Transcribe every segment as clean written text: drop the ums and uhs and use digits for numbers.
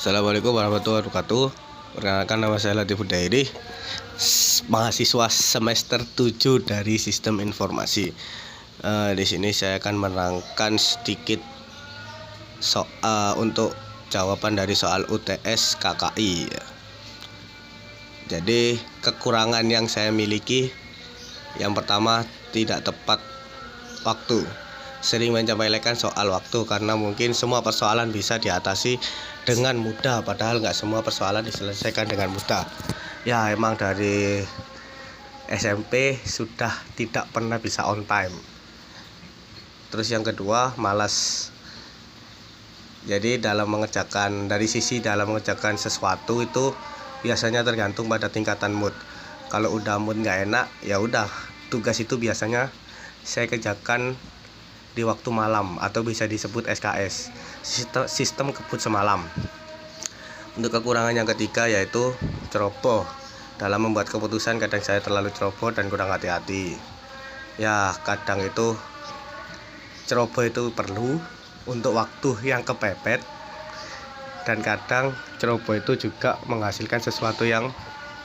Assalamualaikum warahmatullahi wabarakatuh. Perkenalkan, nama saya Latif Hudairi, mahasiswa semester 7 dari Sistem Informasi. Di sini saya akan menerangkan sedikit untuk jawaban dari soal UTS KKI. Jadi kekurangan yang saya miliki, yang pertama, tidak tepat waktu. Sering menyepelekan soal waktu karena mungkin semua persoalan bisa diatasi dengan mudah, padahal nggak semua persoalan diselesaikan dengan mudah. Ya, emang dari SMP sudah tidak pernah bisa on time. Terus yang kedua, malas. Jadi dalam mengerjakan sesuatu itu biasanya tergantung pada tingkatan mood. Kalau udah mood nggak enak, ya udah, tugas itu biasanya saya kerjakan di waktu malam atau bisa disebut SKS, sistem kebut semalam. Untuk kekurangan yang ketiga yaitu ceroboh. Dalam membuat keputusan kadang saya terlalu ceroboh dan kurang hati-hati. Ya, kadang itu ceroboh itu perlu untuk waktu yang kepepet, dan kadang ceroboh itu juga menghasilkan sesuatu yang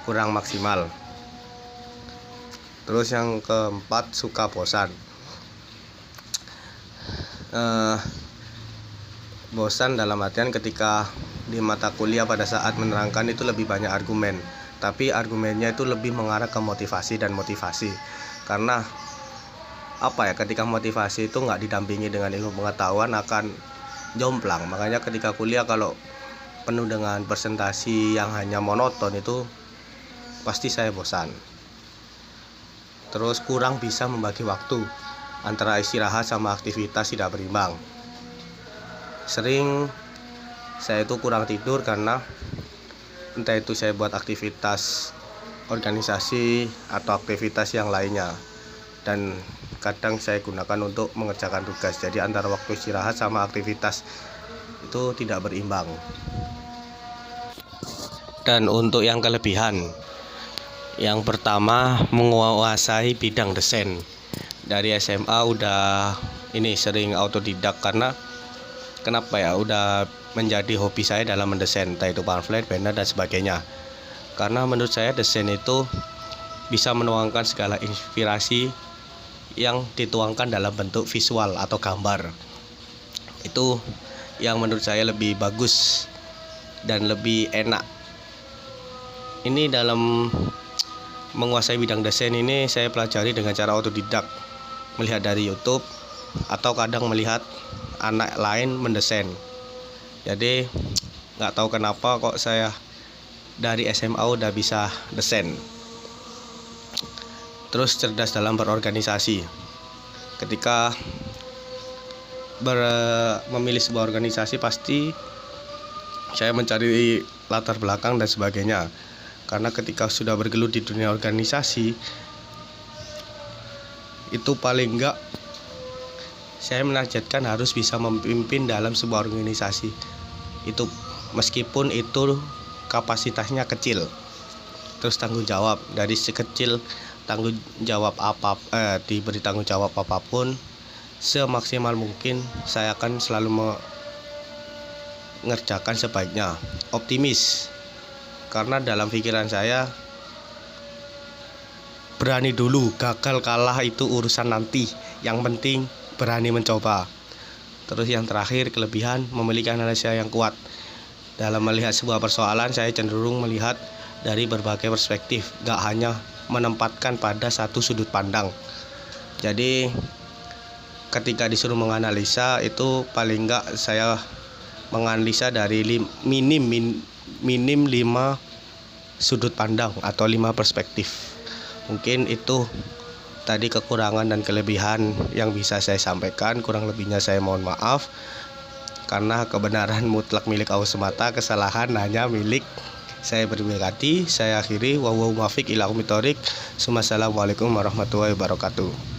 kurang maksimal. Terus yang keempat, suka bosan. Bosan dalam artian ketika di mata kuliah pada saat menerangkan itu lebih banyak argumen, tapi argumennya itu lebih mengarah ke motivasi dan motivasi. Karena ketika motivasi itu nggak didampingi dengan ilmu pengetahuan akan jomplang. Makanya ketika kuliah kalau penuh dengan presentasi yang hanya monoton itu pasti saya bosan. Terus kurang bisa membagi waktu antara istirahat sama aktivitas, tidak berimbang. Sering saya itu kurang tidur karena entah itu saya buat aktivitas organisasi atau aktivitas yang lainnya, dan kadang saya gunakan untuk mengerjakan tugas. Jadi antara waktu istirahat sama aktivitas itu tidak berimbang. Dan untuk yang kelebihan, yang pertama, menguasai bidang desain. Dari SMA udah sering autodidak karena udah menjadi hobi saya dalam mendesain, entah itu pamflet, banner dan sebagainya. Karena menurut saya desain itu bisa menuangkan segala inspirasi yang dituangkan dalam bentuk visual atau gambar. Itu yang menurut saya lebih bagus dan lebih enak. Ini dalam menguasai bidang desain ini saya pelajari dengan cara autodidak, melihat dari YouTube atau kadang melihat anak lain mendesain. Jadi nggak tahu kenapa kok saya dari SMA udah bisa desain. Terus cerdas dalam berorganisasi. Ketika memilih sebuah organisasi pasti saya mencari latar belakang dan sebagainya. Karena ketika sudah bergelut di dunia organisasi, itu paling enggak saya menargetkan harus bisa memimpin dalam sebuah organisasi itu, meskipun itu kapasitasnya kecil. Terus tanggung jawab, dari sekecil tanggung jawab diberi tanggung jawab apapun, semaksimal mungkin saya akan selalu mengerjakan sebaiknya. Optimis, karena dalam pikiran saya berani dulu, gagal kalah itu urusan nanti, yang penting berani mencoba. Terus yang terakhir, kelebihan, memiliki analisa yang kuat. Dalam melihat sebuah persoalan, saya cenderung melihat dari berbagai perspektif, gak hanya menempatkan pada satu sudut pandang. Jadi ketika disuruh menganalisa itu paling gak saya menganalisa dari minim 5 sudut pandang atau 5 perspektif. Mungkin itu tadi kekurangan dan kelebihan yang bisa saya sampaikan. Kurang lebihnya saya mohon maaf, karena kebenaran mutlak milik Allah semata, kesalahan hanya milik saya pribadi. Saya akhiri, wassalamualaikum warahmatullahi wabarakatuh.